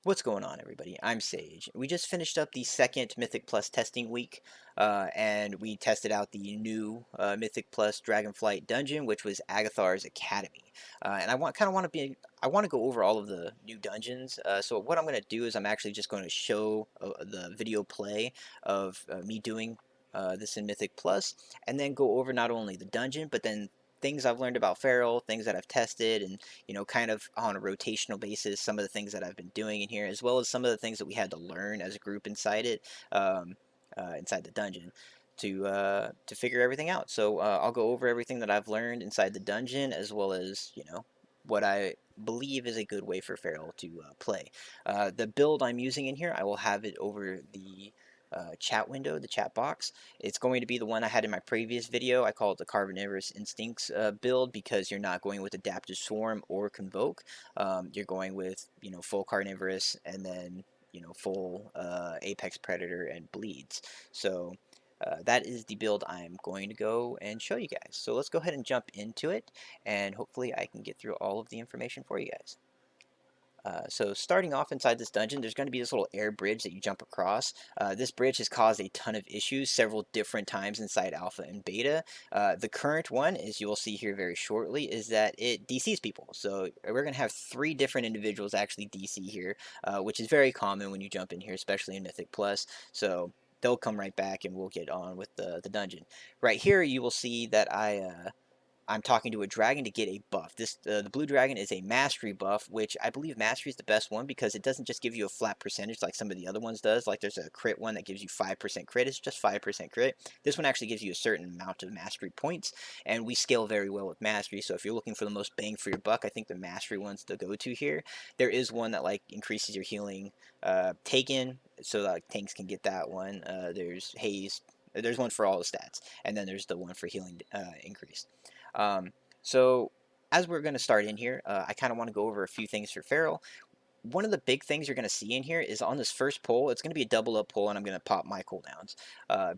What's going on, everybody? I'm Sage. We just finished up the second Mythic Plus testing week, and we tested out the new Mythic Plus Dragonflight dungeon, which was Algeth'ar's Academy. And I want to go over all of the new dungeons. So what I'm going to do is I'm actually just going to show the video play of me doing this in Mythic Plus, and then go over not only the dungeon, but then things I've learned about Feral, things that I've tested, and kind of on a rotational basis, some of the things that I've been doing in here, as well as some of the things that we had to learn as a group inside it, inside the dungeon, to figure everything out. So I'll go over everything that I've learned inside the dungeon, as well as what I believe is a good way for Feral to play. The build I'm using in here, I will have it over the chat window, the chat box. It's going to be the one I had in my previous video. I call it the Carnivorous Instincts build because you're not going with Adaptive Swarm or Convoke. You're going with, full Carnivorous and then, full Apex Predator and Bleeds. So that is the build I'm going to go and show you guys. So let's go ahead and jump into it, and hopefully I can get through all of the information for you guys. So starting off inside this dungeon, there's going to be this little air bridge that you jump across. This bridge has caused a ton of issues several different times inside alpha and beta. The current one, as you will see here very shortly, is that it DCs people. So we're going to have 3 different individuals actually DC here, which is very common when you jump in here, especially in Mythic Plus. So they'll come right back and we'll get on with the dungeon. Right here you will see that I'm talking to a dragon to get a buff. The blue dragon is a mastery buff, which I believe mastery is the best one because it doesn't just give you a flat percentage like some of the other ones does. Like there's a crit one that gives you 5% crit. It's just 5% crit. This one actually gives you a certain amount of mastery points, and we scale very well with mastery. So if you're looking for the most bang for your buck, I think the mastery one's the go-to here. There is one that like increases your healing taken, so that like, tanks can get that one. There's haze. There's one for all the stats, and then there's the one for healing increased. So as we're going to start in here, I kind of want to go over a few things for Feral. One of the big things you're going to see in here is on this first pull, it's going to be a double up pull, and I'm going to pop my cooldowns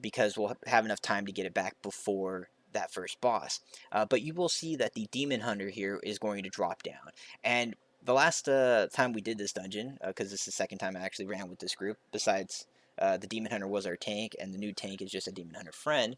because we'll have enough time to get it back before that first boss. But you will see that the Demon Hunter here is going to drop down. And the last time we did this dungeon, because this is the second time I actually ran with this group, besides the Demon Hunter was our tank, and the new tank is just a Demon Hunter friend,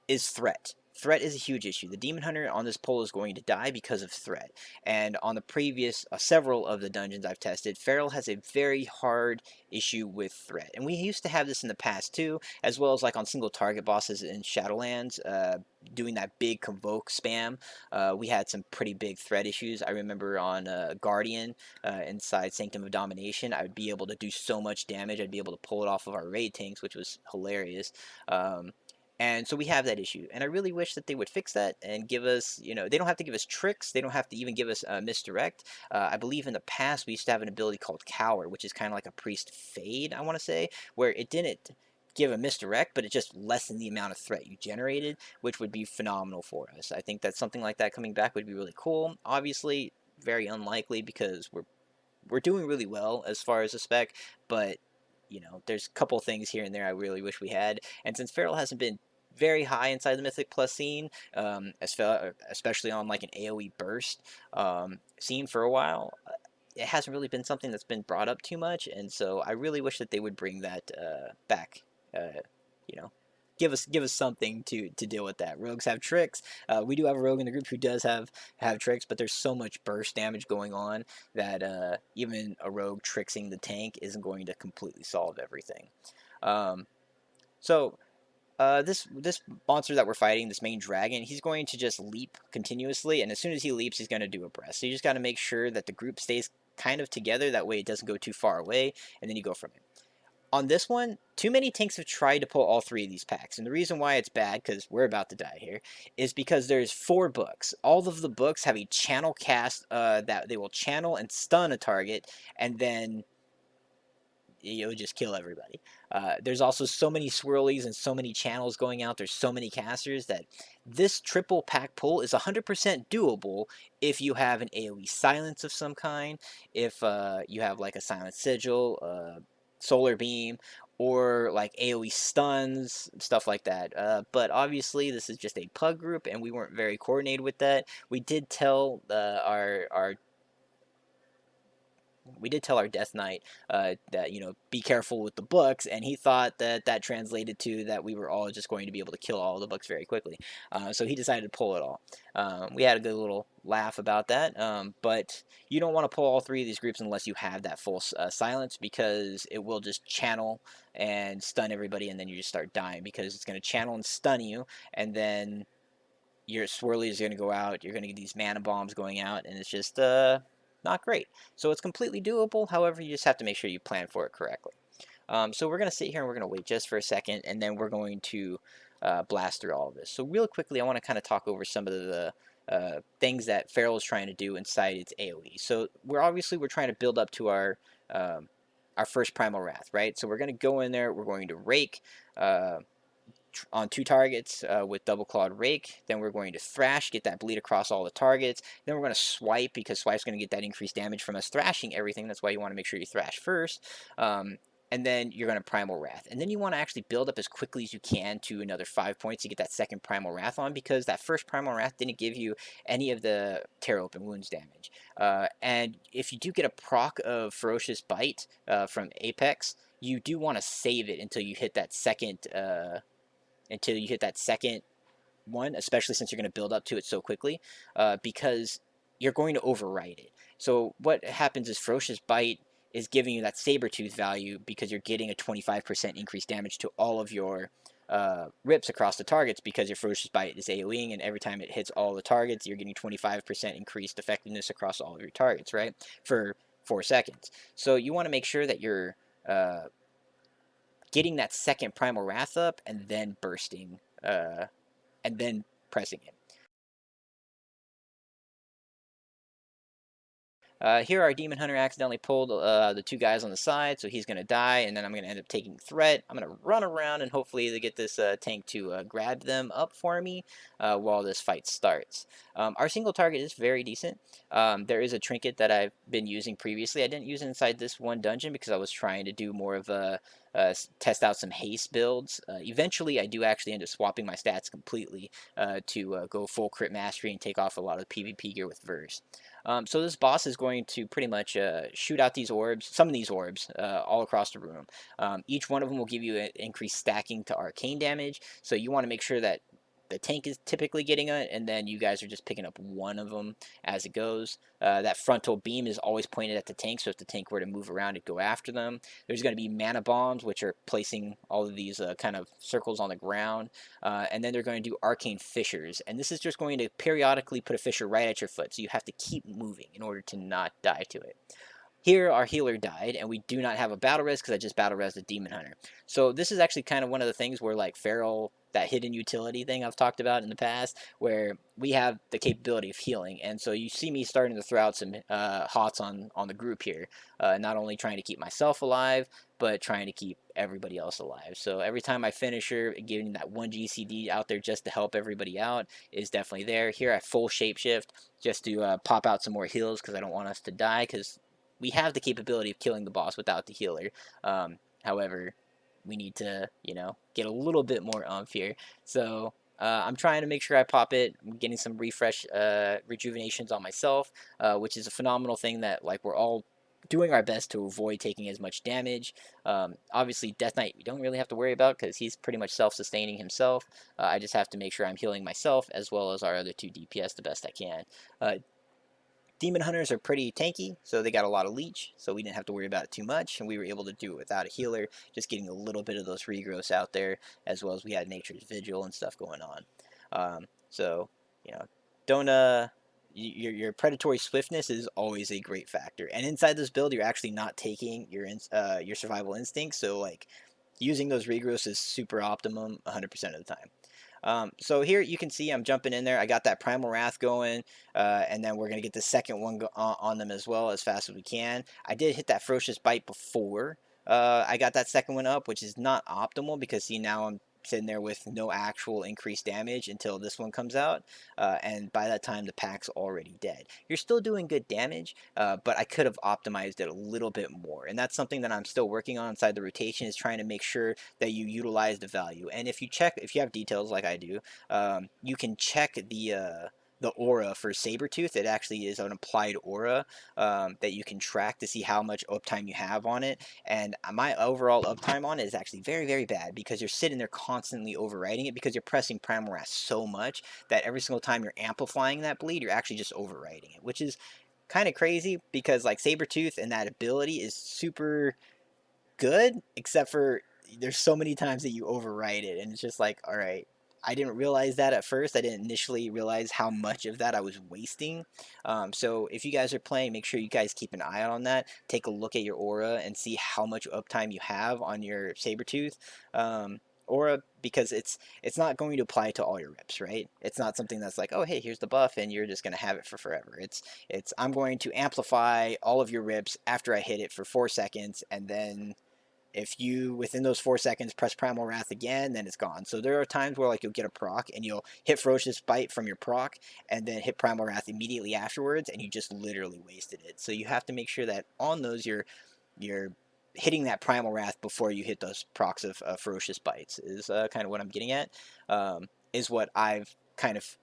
is threat. Threat is a huge issue. The Demon Hunter on this pole is going to die because of threat. And on the previous, several of the dungeons I've tested, Feral has a very hard issue with threat. And we used to have this in the past too, as well as like on single target bosses in Shadowlands, doing that big convoke spam. We had some pretty big threat issues. I remember on Guardian inside Sanctum of Domination, I would be able to do so much damage. I'd be able to pull it off of our raid tanks, which was hilarious. And so we have that issue. And I really wish that they would fix that and give us, they don't have to give us tricks. They don't have to even give us misdirect. I believe in the past we used to have an ability called Cower, which is kind of like a Priest Fade, I want to say, where it didn't give a misdirect, but it just lessened the amount of threat you generated, which would be phenomenal for us. I think that something like that coming back would be really cool. Obviously, very unlikely because we're doing really well as far as a spec, but there's a couple things here and there I really wish we had. And since Feral hasn't been very high inside the Mythic Plus scene, especially on like an AoE burst scene for a while, it hasn't really been something that's been brought up too much, and so I really wish that they would bring that back. You know, give us something to deal with that. Rogues have tricks. We do have a rogue in the group who does have tricks, but there's so much burst damage going on that even a rogue tricksing the tank isn't going to completely solve everything. Um, so this monster that we're fighting, this main dragon, he's going to just leap continuously, and as soon as he leaps, he's going to do a breath. So you just got to make sure that the group stays kind of together. That way, it doesn't go too far away, and then you go from it. On this one, too many tanks have tried to pull all 3 of these packs, and the reason why it's bad, because we're about to die here, is because there's 4 books. All of the books have a channel cast that they will channel and stun a target, and then you'll just kill everybody. There's also so many swirlies and so many channels going out. There's so many casters that this triple pack pull is 100% doable if you have an AoE silence of some kind, if you have like a silent sigil, solar beam, or like AoE stuns, stuff like that. But obviously, this is just a pug group, and we weren't very coordinated with that. We did tell our we did tell our Death Knight that, you know, be careful with the books, and he thought that that translated to that we were all just going to be able to kill all the books very quickly. So he decided to pull it all. We had a good little laugh about that, but you don't want to pull all three of these groups unless you have that full silence, because it will just channel and stun everybody, and then you just start dying because it's going to channel and stun you, and then your swirlies are going to go out, you're going to get these mana bombs going out, and it's just not great. So it's completely doable, however, you just have to make sure you plan for it correctly. So we're going to sit here and we're going to wait just for a second, and then we're going to blast through all of this. So real quickly, I want to kind of talk over some of the things that Feral is trying to do inside its AoE. So we're trying to build up to our first Primal Wrath, right? So we're going to go in there, we're going to rake on 2 targets with double clawed rake. Then we're going to thrash, get that bleed across all the targets. Then we're going to swipe, because swipe's going to get that increased damage from us thrashing everything. That's why you want to make sure you thrash first. And then you're going to Primal Wrath. And then you want to actually build up as quickly as you can to another 5 points to get that second Primal Wrath on, because that first Primal Wrath didn't give you any of the tear open wounds damage. And if you do get a proc of Ferocious Bite from Apex, you do want to save it until you hit that second one, especially since you're going to build up to it so quickly, because you're going to overwrite it. So what happens is Ferocious Bite is giving you that Sabretooth value because you're getting a 25% increased damage to all of your rips across the targets, because your Ferocious Bite is AoEing, and every time it hits all the targets, you're getting 25% increased effectiveness across all of your targets, right? For 4 seconds. So you want to make sure that you're getting that second Primal Wrath up, and then bursting, and then pressing it. Here our Demon Hunter accidentally pulled the 2 guys on the side, so he's going to die, and then I'm going to end up taking threat. I'm going to run around and hopefully to get this tank to grab them up for me while this fight starts. Our single target is very decent. There is a trinket that I've been using previously. I didn't use it inside this one dungeon because I was trying to do more of a test out some haste builds. Eventually, I do actually end up swapping my stats completely to go full crit mastery and take off a lot of PvP gear with Verse. So this boss is going to pretty much shoot out these orbs, some of these orbs, all across the room. Each one of them will give you an increased stacking to arcane damage, so you want to make sure that the tank is typically getting it, and then you guys are just picking up one of them as it goes. That frontal beam is always pointed at the tank, so if the tank were to move around, it'd go after them. There's going to be mana bombs, which are placing all of these kind of circles on the ground, and then they're going to do arcane fissures, and this is just going to periodically put a fissure right at your foot, so you have to keep moving in order to not die to it. Here, our healer died, and we do not have a battle res because I just battle res the Demon Hunter. So this is actually kind of one of the things where, like, Feral, that hidden utility thing I've talked about in the past, where we have the capability of healing. And so you see me starting to throw out some hots on the group here, not only trying to keep myself alive, but trying to keep everybody else alive. So every time I finish her, giving that 1 GCD out there just to help everybody out is definitely there. Here I full shapeshift just to pop out some more heals because I don't want us to die, because we have the capability of killing the boss without the healer. However, we need to, you know, get a little bit more umph here. So I'm trying to make sure I pop it. I'm getting some refresh rejuvenations on myself, which is a phenomenal thing that, like, we're all doing our best to avoid taking as much damage. Obviously, Death Knight we don't really have to worry about because he's pretty much self-sustaining himself. I just have to make sure I'm healing myself as well as our other 2 DPS the best I can. Demon Hunters are pretty tanky, so they got a lot of leech, so we didn't have to worry about it too much, and we were able to do it without a healer, just getting a little bit of those regrowths out there, as well as we had Nature's Vigil and stuff going on. So, you know, don't, your predatory swiftness is always a great factor, and inside this build, you're actually not taking your survival instincts, so, like, using those regrowths is super optimum 100% of the time. So here you can see I'm jumping in there. I got that Primal Wrath going, and then we're going to get the second one on them as well as fast as we can. I did hit that Ferocious Bite before I got that second one up, which is not optimal because, see, now I'm sitting there with no actual increased damage until this one comes out, and by that time the pack's already dead. You're still doing good damage, but I could have optimized it a little bit more, and that's something that I'm still working on inside the rotation, is trying to make sure that you utilize the value. And if you have details like I do, you can check the aura for Sabretooth. It actually is an applied aura that you can track to see how much uptime you have on it. And my overall uptime on it is actually very, very bad because you're sitting there constantly overriding it because you're pressing Primal Wrath so much that every single time you're amplifying that bleed, you're actually just overriding it, which is kind of crazy because like Sabretooth and that ability is super good, except for there's so many times that you override it, and it's just like, all right, I didn't realize that at first. I didn't initially realize how much of that I was wasting. So if you guys are playing, make sure you guys keep an eye out on that. Take a look at your aura and see how much uptime you have on your Sabretooth aura, because it's not going to apply to all your rips, right? It's not something that's like, oh hey, here's the buff and you're just gonna have it for forever. It's I'm going to amplify all of your rips after I hit it for 4 seconds, and then if you within those 4 seconds press Primal Wrath again, then it's gone. So there are times where like you'll get a proc and you'll hit Ferocious Bite from your proc and then hit Primal Wrath immediately afterwards, and you just literally wasted it. So you have to make sure that on those you're hitting that Primal Wrath before you hit those procs of Ferocious Bites. Is kind of what I'm getting at. Is what I've kind of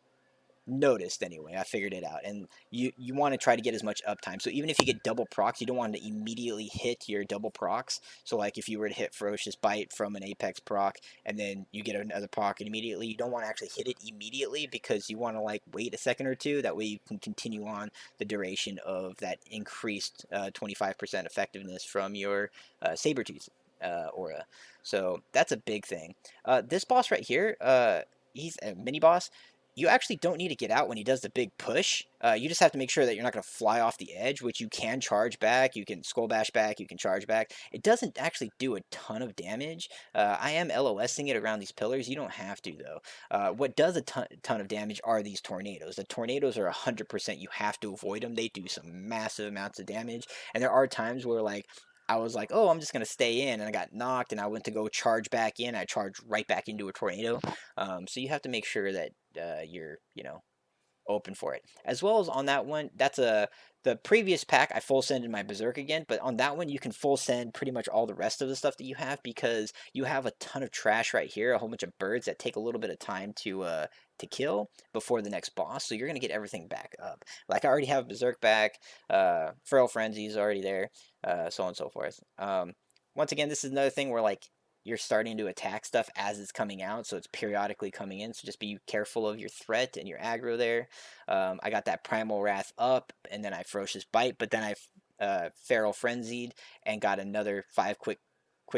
noticed anyway. I figured it out, and you want to try to get as much uptime. So even if you get double procs, you don't want to immediately hit your double procs. So like if you were to hit Ferocious Bite from an Apex proc and then you get another proc immediately, you don't want to actually hit it immediately because you want to like wait a second or two. That way you can continue on the duration of that increased 25% effectiveness from your Sabretooth aura. So that's a big thing. This boss right here, he's a mini boss. You actually don't need to get out when he does the big push. You just have to make sure that you're not going to fly off the edge, which you can charge back. You can skull bash back. You can charge back. It doesn't actually do a ton of damage. I am LOSing it around these pillars. You don't have to, though. What does a ton of damage are these tornadoes. The tornadoes are 100%. You have to avoid them. They do some massive amounts of damage. And there are times where, like, I was like, oh, I'm just going to stay in, and I got knocked, and I went to go charge back in. I charged right back into a tornado. So you have to make sure that you're, open for it. As well as on that one, the previous pack I full sended my Berserk again, but on that one you can full send pretty much all the rest of the stuff that you have because you have a ton of trash right here, a whole bunch of birds that take a little bit of time to kill before the next boss, so you're gonna get everything back up. Like I already have Berserk back, Feral Frenzy is already there, so on and so forth. Once again, this is another thing where like you're starting to attack stuff as it's coming out, so it's periodically coming in. So just be careful of your threat and your aggro there. I got that Primal Wrath up, and then I Ferocious Bite, but then I Feral Frenzied and got another quick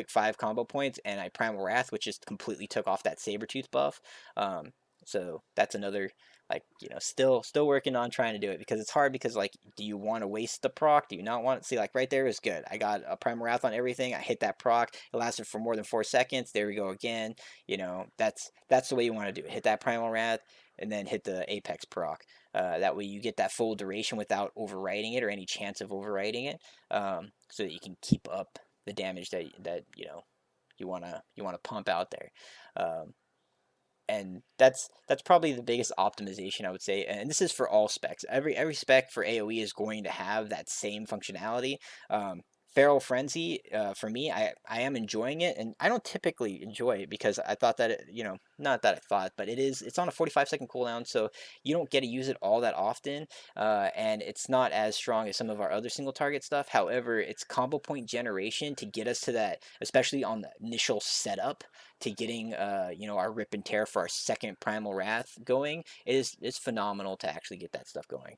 5 combo points, and I Primal Wrath, which just completely took off that Sabretooth buff. So that's another, like, still working on trying to do it because it's hard because like, do you want to waste the proc? Do you not want to see, like, right there is good. I got a Primal Wrath on everything. I hit that proc. It lasted for more than 4 seconds. There we go again. That's the way you want to do it. Hit that Primal Wrath and then hit the Apex proc. That way you get that full duration without overwriting it or any chance of overwriting it, so that you can keep up the damage that you wanna pump out there. And that's probably the biggest optimization I would say, and this is for all specs. Every spec for AoE is going to have that same functionality. Feral Frenzy, for me, I am enjoying it, and I don't typically enjoy it because I thought that not that I thought, but it's on a 45-second cooldown, so you don't get to use it all that often, and it's not as strong as some of our other single target stuff. However, it's combo point generation to get us to that, especially on the initial setup to getting our rip and tear for our second Primal Wrath going is phenomenal to actually get that stuff going.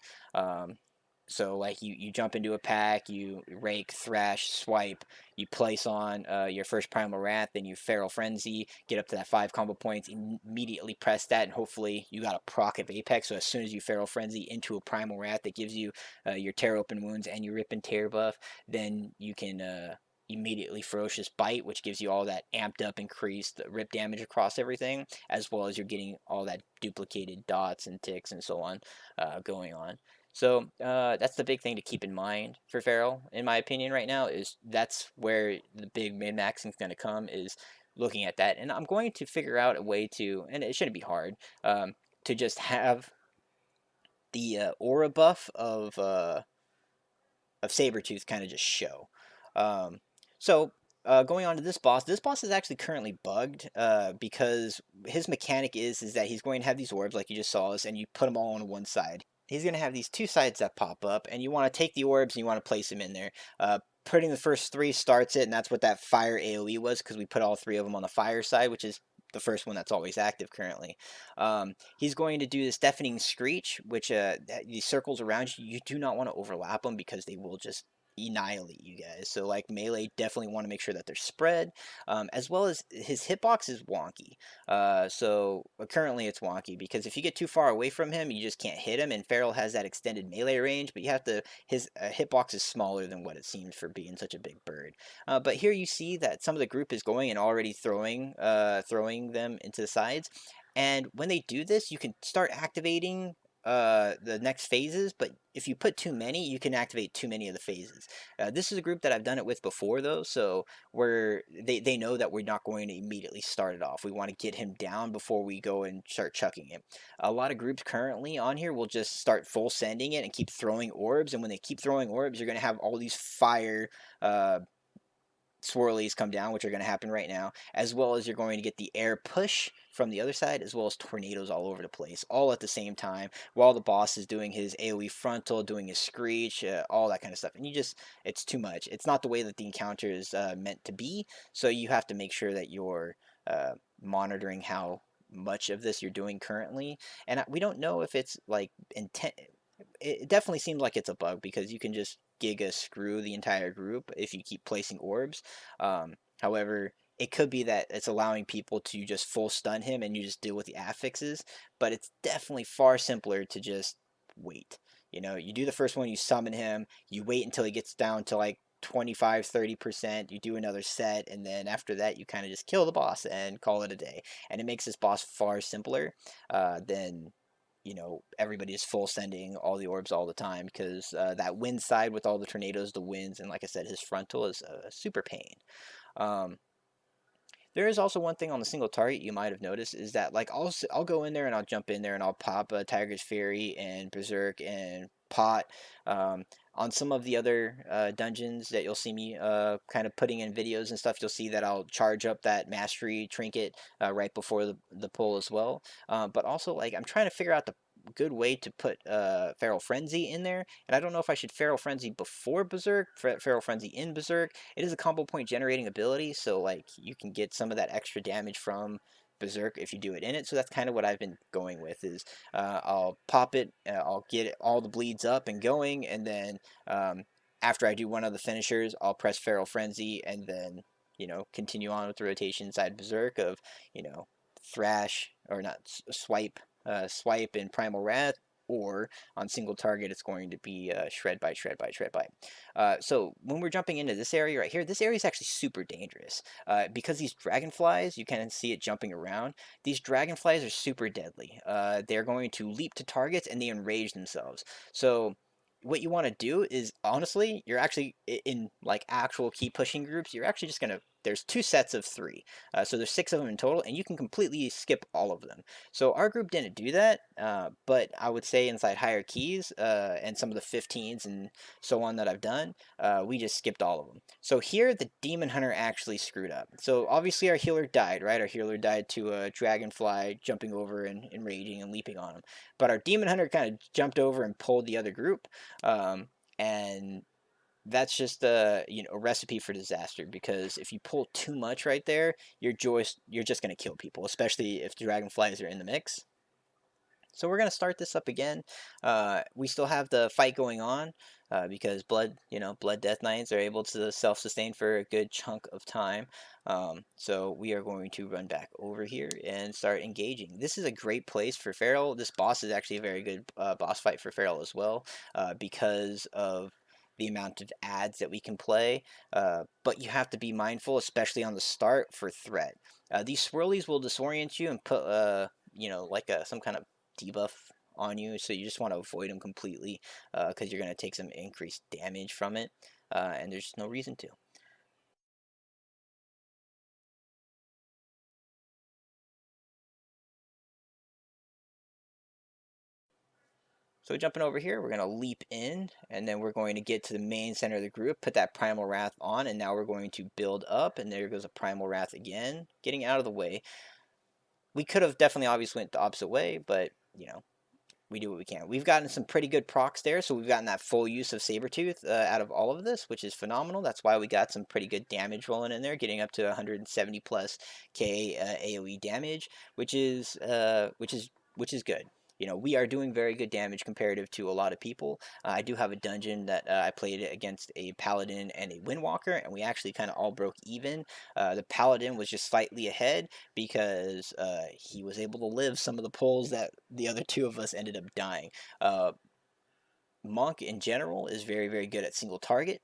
So like you jump into a pack, you rake, thrash, swipe, you place on your first Primal Wrath, then you Feral Frenzy, get up to that 5 combo points, immediately press that, and hopefully you got a proc of Apex. So as soon as you Feral Frenzy into a Primal Wrath that gives you your tear open wounds and your rip and tear buff, then you can immediately Ferocious Bite, which gives you all that amped up increased rip damage across everything, as well as you're getting all that duplicated dots and ticks and so on going on. So that's the big thing to keep in mind for Feral, in my opinion, right now, is that's where the big min-maxing is going to come, is looking at that. And I'm going to figure out a way to, and it shouldn't be hard, to just have the aura buff of Sabretooth kind of just show. So going on to this boss is actually currently bugged because his mechanic is that he's going to have these orbs like you just saw us, and you put them all on one side. He's going to have these two sides that pop up, and you want to take the orbs and you want to place them in there. Putting the first three starts it, and that's what that fire AoE was because we put all three of them on the fire side, which is the first one that's always active currently. He's going to do this deafening screech, which these circles around you, you do not want to overlap them because they will just annihilate you guys. So like melee, definitely want to make sure that they're spread, as well as his hitbox is wonky. Currently it's wonky because if you get too far away from him, you just can't hit him. And Feral has that extended melee range, but you have to. His hitbox is smaller than what it seems for being such a big bird. But here you see that some of the group is going and already throwing them into the sides. And when they do this, you can start activating the next phases, but if you put too many, you can activate too many of the phases. This is a group that I've done it with before though, so they know that we're not going to immediately start it off. We want to get him down before we go and start chucking him. A lot of groups currently on here will just start full sending it and keep throwing orbs, and when they keep throwing orbs, you're going to have all these fire swirlies come down, which are going to happen right now, as well as you're going to get the air push from the other side, as well as tornadoes all over the place, all at the same time, while the boss is doing his AoE frontal, doing his screech, all that kind of stuff. And it's too much. It's not the way that the encounter is meant to be, so you have to make sure that you're monitoring how much of this you're doing currently. And we don't know if it's like intent. It definitely seems like it's a bug because you can just giga screw the entire group if you keep placing orbs. However, it could be that it's allowing people to just full stun him and you just deal with the affixes, but it's definitely far simpler to just wait. You know, you do the first one, you summon him, you wait until he gets down to like 25-30%, you do another set, and then after that you kind of just kill the boss and call it a day. And it makes this boss far simpler than everybody is full sending all the orbs all the time because that wind side with all the tornadoes, the winds, and like I said, his frontal is a super pain. Um, there is also one thing on the single target you might have noticed is that like I'll go in there and I'll jump in there and I'll pop a Tiger's Fury and Berserk and Pot. On some of the other dungeons that you'll see me kind of putting in videos and stuff, you'll see that I'll charge up that Mastery trinket right before the pull as well. But also like I'm trying to figure out the good way to put Feral Frenzy in there, and I don't know if I should Feral Frenzy before Berserk, Feral Frenzy in Berserk. It is a combo point generating ability, so like you can get some of that extra damage from Berserk if you do it in it. So that's kind of what I've been going with is I'll pop it, I'll get all the bleeds up and going, and then after I do one of the finishers, I'll press Feral Frenzy, and then continue on with the rotation inside Berserk of you know thrash or not swipe and primal wrath, or on single target it's going to be shred bite, shred bite, shred bite. So when we're jumping into this area right here, this area is actually super dangerous because these dragonflies, you can see it jumping around. These dragonflies are super deadly. They're going to leap to targets and they enrage themselves. So what you want to do is honestly, you're actually in like actual key pushing groups, you're actually just gonna there's two sets of three, so there's six of them in total, and you can completely skip all of them. So our group didn't do that, but I would say inside higher keys and some of the 15s and so on that I've done, we just skipped all of them. So here the Demon Hunter actually screwed up. So obviously our healer died, right? Our healer died to a Dragonfly jumping over and raging and leaping on him. But our Demon Hunter kind of jumped over and pulled the other group, and that's just a recipe for disaster because if you pull too much right there, you're just gonna kill people, especially if dragonflies are in the mix. So we're gonna start this up again. We still have the fight going on because blood death knights are able to self-sustain for a good chunk of time. So we are going to run back over here and start engaging. This is a great place for Feral. This boss is actually a very good boss fight for Feral as well because of the amount of ads that we can play. But you have to be mindful, especially on the start, for threat. These swirlies will disorient you and put like some kind of debuff on you, so you just want to avoid them completely because you're going to take some increased damage from it, and there's no reason to. So jumping over here, we're going to leap in, and then we're going to get to the main center of the group, put that Primal Wrath on, and now we're going to build up, and there goes a Primal Wrath again, getting out of the way. We could have definitely obviously went the opposite way, but, you know, we do what we can. We've gotten some pretty good procs there, so we've gotten that full use of Sabretooth out of all of this, which is phenomenal. That's why we got some pretty good damage rolling in there, getting up to 170 plus K AoE damage, which is good. You know, we are doing very good damage comparative to a lot of people. I do have a dungeon that I played against a paladin and a windwalker, and we actually kind of all broke even. The paladin was just slightly ahead because he was able to live some of the pulls that the other two of us ended up dying. Uh, Monk in general is very, very good at single target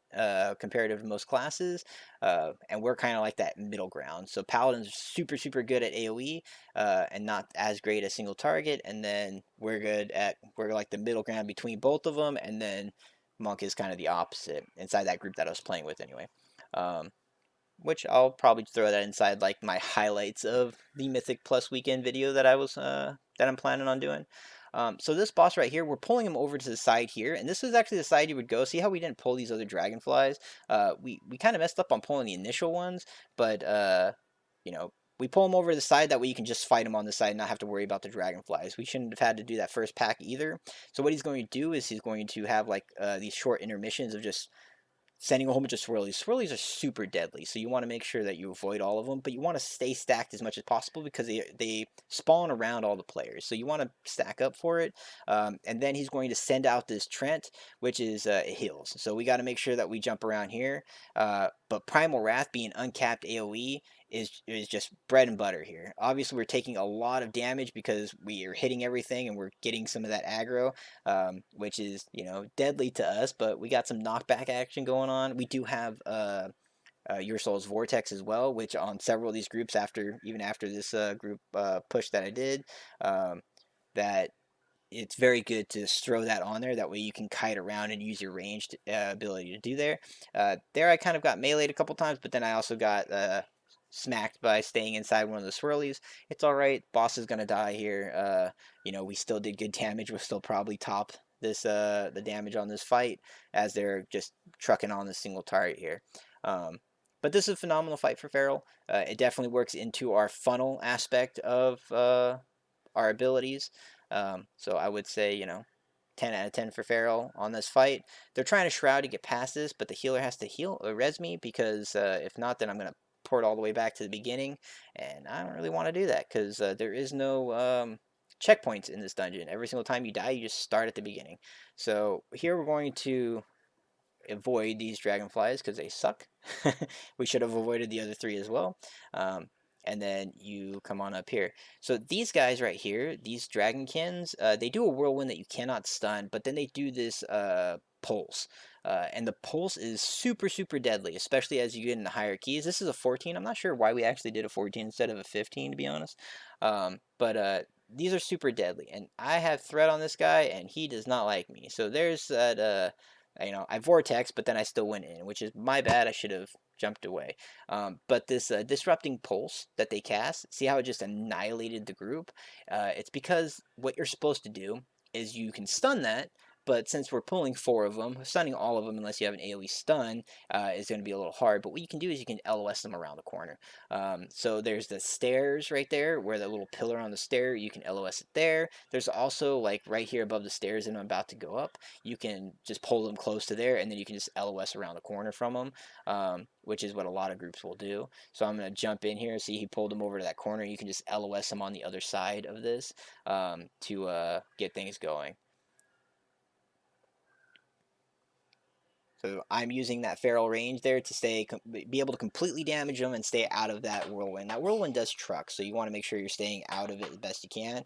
comparative to most classes, and we're kind of like that middle ground. So Paladin's super, super good at AoE and not as great at single target, and then we're like the middle ground between both of them, and then Monk is kind of the opposite inside that group that I was playing with anyway. Um, which I'll probably throw that inside like my highlights of the Mythic Plus weekend video that I'm planning on doing. So this boss right here, we're pulling him over to the side here, and this is actually the side you would go. See how we didn't pull these other dragonflies? We kind of messed up on pulling the initial ones, but you know, we pull him over to the side, that way you can just fight him on the side and not have to worry about the dragonflies. We shouldn't have had to do that first pack either. So what he's going to do is he's going to have like these short intermissions of just sending a whole bunch of swirlies. Swirlies are super deadly, so you want to make sure that you avoid all of them, but you want to stay stacked as much as possible because they spawn around all the players. So you want to stack up for it. And then he's going to send out this Trent, which is heals. So we got to make sure that we jump around here. But Primal Wrath being uncapped AoE is just bread and butter here. Obviously, we're taking a lot of damage because we are hitting everything and we're getting some of that aggro, which is, you know, deadly to us, but we got some knockback action going on. We do have Your Soul's Vortex as well, which on several of these groups, even after this group push that I did, that it's very good to just throw that on there. That way you can kite around and use your ranged ability to do there. There I kind of got meleeed a couple times, but then I also got smacked by staying inside one of the swirlies. It's all right. Boss is gonna die here. You know, we still did good damage. We'll still probably top this the damage on this fight as they're just trucking on this single target here. But this is a phenomenal fight for Feral. It definitely works into our funnel aspect of our abilities. So I would say, you know, 10 out of 10 for Feral on this fight. They're trying to Shroud to get past this, but the healer has to heal res me because if not, then I'm going to port all the way back to the beginning, and I don't really want to do that because there is no checkpoints in this dungeon. Every single time you die, you just start at the beginning. So here we're going to avoid these dragonflies because they suck. We should have avoided the other three as well. And then you come on up here. So these guys right here, these dragonkins, they do a whirlwind that you cannot stun, but then they do this pulse. And the pulse is super, super deadly, especially as you get into higher keys. This is a 14. I'm not sure why we actually did a 14 instead of a 15, to be honest. But these are super deadly. And I have threat on this guy, and he does not like me. So there's that... you know, I vortex, but then I still went in, which is my bad. I should have jumped away. But this disrupting pulse that they cast, see how it just annihilated the group? It's because what you're supposed to do is you can stun that, but since we're pulling 4 of them, stunning all of them unless you have an AoE stun is going to be a little hard. But what you can do is you can LOS them around the corner. So there's the stairs right there, where the little pillar on the stair, you can LOS it there. There's also, like, right here above the stairs and I'm about to go up, you can just pull them close to there, and then you can just LOS around the corner from them, which is what a lot of groups will do. So I'm going to jump in here. See, he pulled him over to that corner. You can just LOS him on the other side of this to get things going. So I'm using that feral range there to be able to completely damage them and stay out of that whirlwind. That whirlwind does truck, so you want to make sure you're staying out of it as best you can.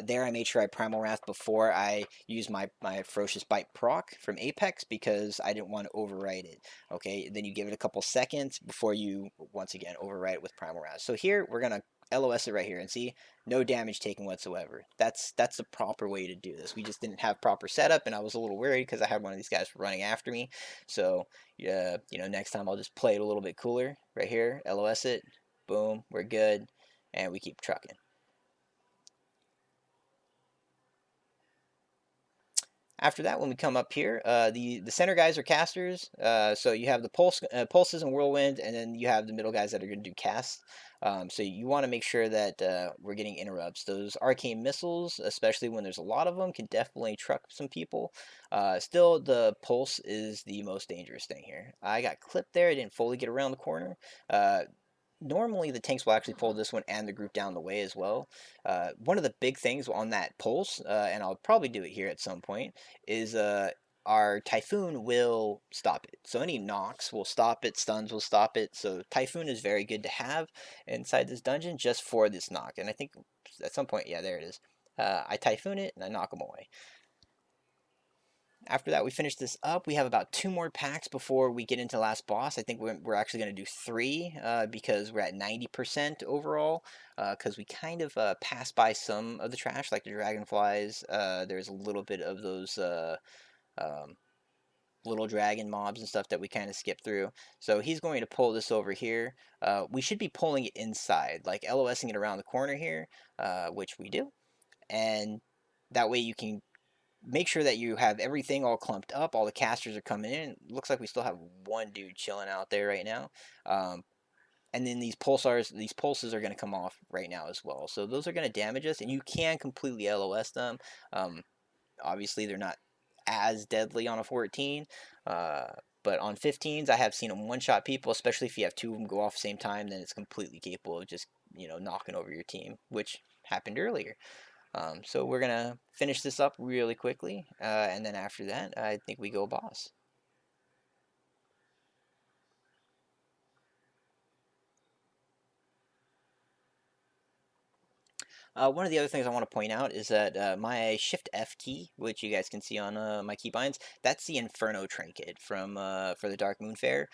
There I made sure I Primal Wrath before I used my Ferocious Bite proc from Apex because I didn't want to overwrite it. Okay, then you give it a couple seconds before you, once again, overwrite it with Primal Wrath. So here, we're going to LOS it right here, and see, no damage taken whatsoever. That's the proper way to do this. We just didn't have proper setup, and I was a little worried because I had one of these guys running after me. So, you know, next time I'll just play it a little bit cooler. Right here, LOS it, boom, we're good, and we keep trucking. After that, when we come up here, the center guys are casters. So you have the pulses and whirlwind, and then you have the middle guys that are going to do casts. So you want to make sure that we're getting interrupts. Those arcane missiles, especially when there's a lot of them, can definitely truck some people. Still, the pulse is the most dangerous thing here. I got clipped there. I didn't fully get around the corner. Normally the tanks will actually pull this one and the group down the way as well. One of the big things on that pulse, and I'll probably do it here at some point, is our Typhoon will stop it. So any knocks will stop it, stuns will stop it. So Typhoon is very good to have inside this dungeon just for this knock. And I think at some point, yeah, there it is. I Typhoon it and I knock them away. After that, we finish this up. We have about 2 more packs before we get into last boss. I think we're actually going to do 3 because we're at 90% overall. Because we kind of passed by some of the trash, like the Dragonflies. There's a little bit of those um, little dragon mobs and stuff that we kind of skipped through. So he's going to pull this over here. We should be pulling it inside, like LOSing it around the corner here, which we do. And that way you can make sure that you have everything all clumped up. All the casters are coming in. Looks like we still have one dude chilling out there right now. And then these pulses are going to come off right now as well. So those are going to damage us, and you can completely LOS them. Obviously, they're not as deadly on a 14. But on 15s, I have seen them one-shot people, especially if you have 2 of them go off at the same time, then it's completely capable of just, knocking over your team, which happened earlier. So we're gonna finish this up really quickly, and then after that, I think we go boss. One of the other things I want to point out is that my Shift F key, which you guys can see on my keybinds, that's the Inferno Trinket from for the Dark Moon Fair,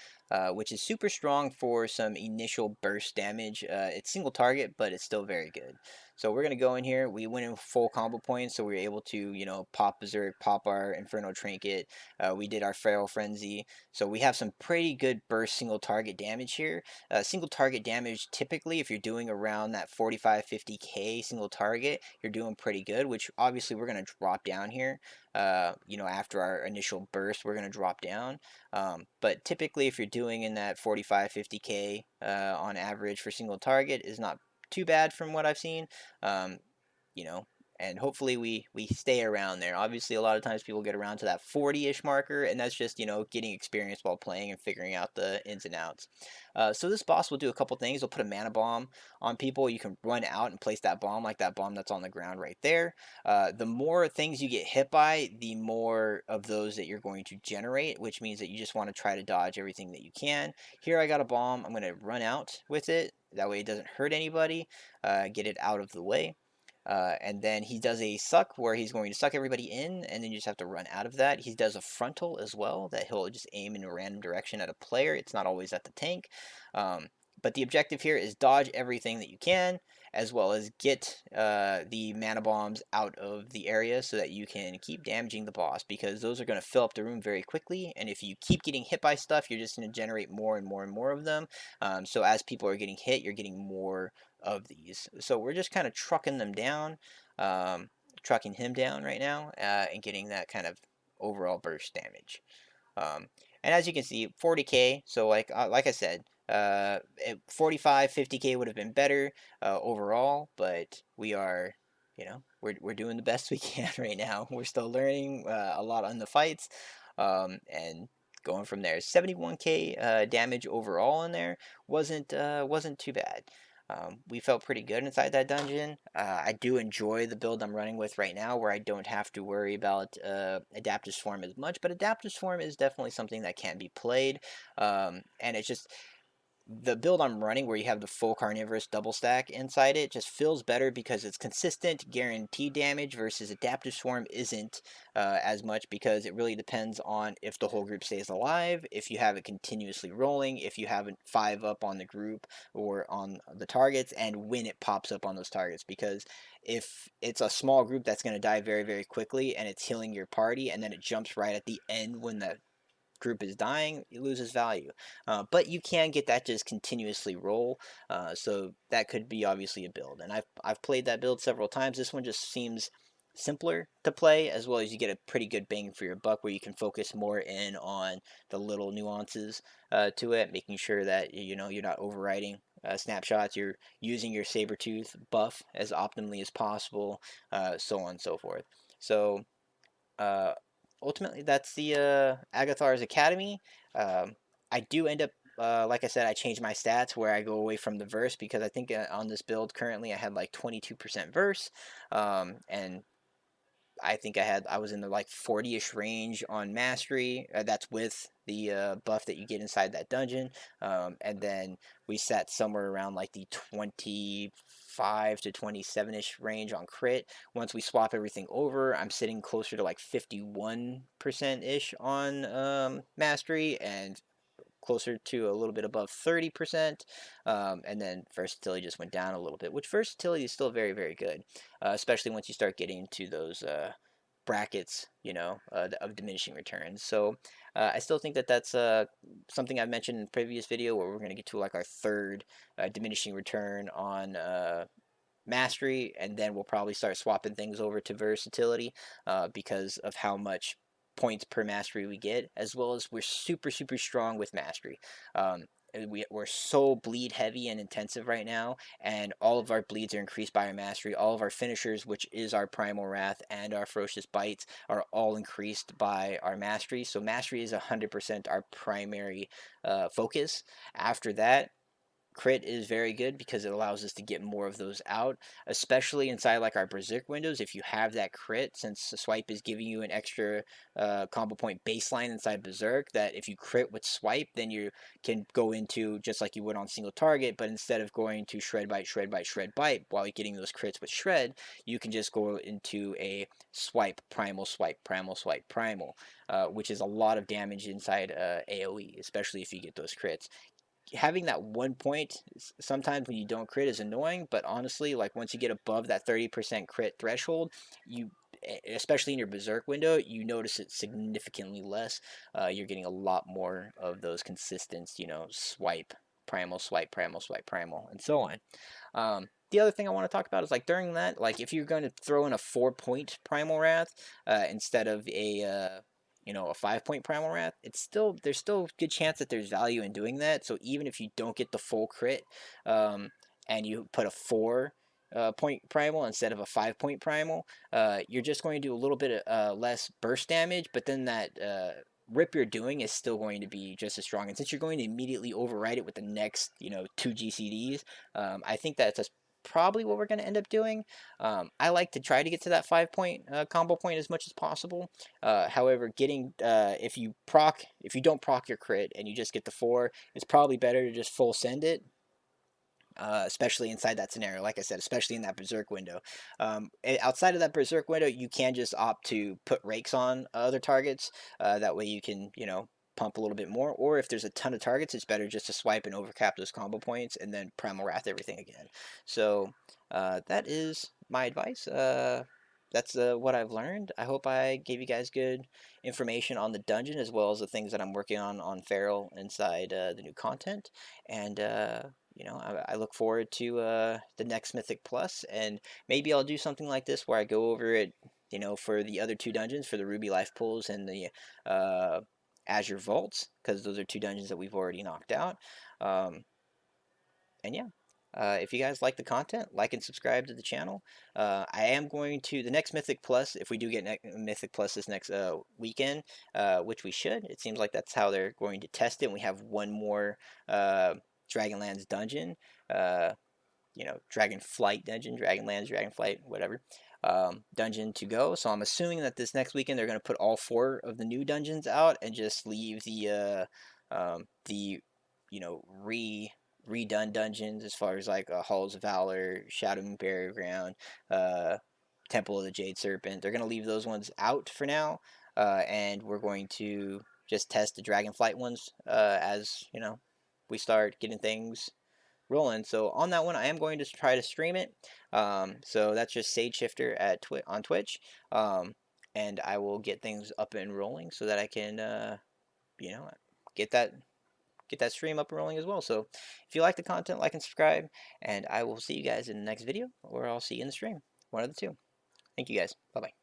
which is super strong for some initial burst damage. It's single target, but it's still very good. So we're gonna go in here. We went in full combo points, so we were able to, pop Berserk, pop our Inferno Trinket. We did our Feral Frenzy, so we have some pretty good burst single target damage here. Single target damage, typically, if you're doing around that 45-50k single target, you're doing pretty good, which obviously we're going to drop down here. After our initial burst, we're going to drop down. But typically, if you're doing in that 45-50k on average for single target, is not too bad from what I've seen. Um, you know, and hopefully we stay around there. Obviously, a lot of times people get around to that 40-ish marker, and that's just, getting experience while playing and figuring out the ins and outs. So this boss will do a couple things. He'll put a mana bomb on people. You can run out and place that bomb, like that bomb that's on the ground right there. The more things you get hit by, the more of those that you're going to generate, which means that you just want to try to dodge everything that you can. Here I got a bomb. I'm going to run out with it. That way it doesn't hurt anybody. Get it out of the way. And then he does a suck where he's going to suck everybody in, and then you just have to run out of that. He does a frontal as well, that he'll just aim in a random direction at a player. It's not always at the tank. But the objective here is dodge everything that you can, as well as get the mana bombs out of the area so that you can keep damaging the boss, because those are going to fill up the room very quickly. And if you keep getting hit by stuff, you're just going to generate more and more and more of them. So as people are getting hit, you're getting more of these. So we're just kind of trucking them down, trucking him down right now, and getting that kind of overall burst damage. Um, and as you can see, 40k. So like I said, 45, 50k would have been better overall, but we are, we're doing the best we can right now. We're still learning a lot on the fights, and going from there. 71k damage overall in there wasn't too bad. We felt pretty good inside that dungeon. I do enjoy the build I'm running with right now, where I don't have to worry about Adaptive Swarm as much, but Adaptive Swarm is definitely something that can be played, and it's just the build I'm running, where you have the full carnivorous double stack inside it, just feels better because it's consistent, guaranteed damage, versus Adaptive Swarm isn't as much, because it really depends on if the whole group stays alive, if you have it continuously rolling, if you have 5 up on the group or on the targets, and when it pops up on those targets. Because if it's a small group that's going to die very, very quickly, and it's healing your party, and then it jumps right at the end when the group is dying, it loses value. But you can get that to just continuously roll, so that could be obviously a build. And I've played that build several times. This one just seems simpler to play, as well as you get a pretty good bang for your buck where you can focus more in on the little nuances to it, making sure that you're not overriding snapshots, you're using your saber tooth buff as optimally as possible, so on and so forth. So uh, ultimately, that's the Algeth'ar's Academy. Um, I do end up, like I said, I changed my stats where I go away from the verse because I think on this build currently I had like 22% verse, and I think I was in the like 40-ish range on mastery. That's with the buff that you get inside that dungeon. And then we sat somewhere around like the 25 to 27-ish range on crit. Once we swap everything over, I'm sitting closer to like 51% ish on mastery and closer to a little bit above 30%. And then versatility just went down a little bit, which versatility is still very, very good, especially once you start getting into those brackets, of diminishing returns. So I still think that that's something I've mentioned in the previous video where we're going to get to like our third diminishing return on mastery, and then we'll probably start swapping things over to versatility because of how much points per mastery we get, as well as we're super, super strong with mastery. We're so bleed heavy and intensive right now, and all of our bleeds are increased by our mastery. All of our finishers, which is our primal wrath and our ferocious bites, are all increased by our mastery. So mastery is 100% our primary focus. After that, crit is very good because it allows us to get more of those out, especially inside like our berserk windows. If you have that crit, since the swipe is giving you an extra combo point baseline inside berserk, that if you crit with swipe, then you can go into just like you would on single target, but instead of going to shred bite, shred bite, shred bite while you're getting those crits with shred, you can just go into a swipe, primal, swipe, primal, swipe, primal, which is a lot of damage inside AoE, especially if you get those crits. Having that 1 point sometimes when you don't crit is annoying, but honestly, like once you get above that 30% crit threshold, you, especially in your berserk window, you notice it significantly less. You're getting a lot more of those consistent, swipe, primal, swipe, primal, swipe, primal, and so on. The other thing I want to talk about is like during that, like if you're going to throw in a 4 point primal wrath instead of a 5 point primal wrath, there's still a good chance that there's value in doing that. So even if you don't get the full crit, um, and you put a 4 point primal instead of a 5 point primal, you're just going to do a little bit less burst damage, but then that rip you're doing is still going to be just as strong. And since you're going to immediately override it with the next, two GCDs, I think that's probably what we're going to end up doing. I like to try to get to that 5 point combo point as much as possible. However, if you don't proc your crit and you just get the 4, it's probably better to just full send it, especially inside that scenario. Like I said, especially in that berserk window. Outside of that berserk window, you can just opt to put rakes on other targets. That way you can, pump a little bit more. Or if there's a ton of targets, it's better just to swipe and overcap those combo points and then primal wrath everything again. So that is my advice. That's what I've learned. I hope I gave you guys good information on the dungeon as well as the things that I'm working on Feral inside the new content. And I look forward to the next Mythic Plus, and maybe I'll do something like this where I go over it, for the other two dungeons, for the Ruby Life Pools and the Azure Vaults, because those are two dungeons that we've already knocked out. And yeah, if you guys like the content, like and subscribe to the channel. I am going to the next Mythic Plus, if we do get Mythic Plus this next weekend, which we should. It seems like that's how they're going to test it. And we have one more Dragonlands dungeon, Dragonflight dungeon, Dragonlands, Dragonflight, whatever. Dungeon to go. So I'm assuming that this next weekend they're going to put all 4 of the new dungeons out and just leave the redone dungeons as far as like Halls of Valor, Shadow Moon Burial Ground, Temple of the Jade Serpent. They're going to leave those ones out for now, and we're going to just test the Dragonflight ones as we start getting things rolling. So on that one, I am going to try to stream it. So that's just Sage Shifter on Twitch, and I will get things up and rolling so that I can, you know, get that stream up and rolling as well. So if you like the content, like and subscribe, and I will see you guys in the next video, or I'll see you in the stream. One of the two. Thank you guys. Bye bye.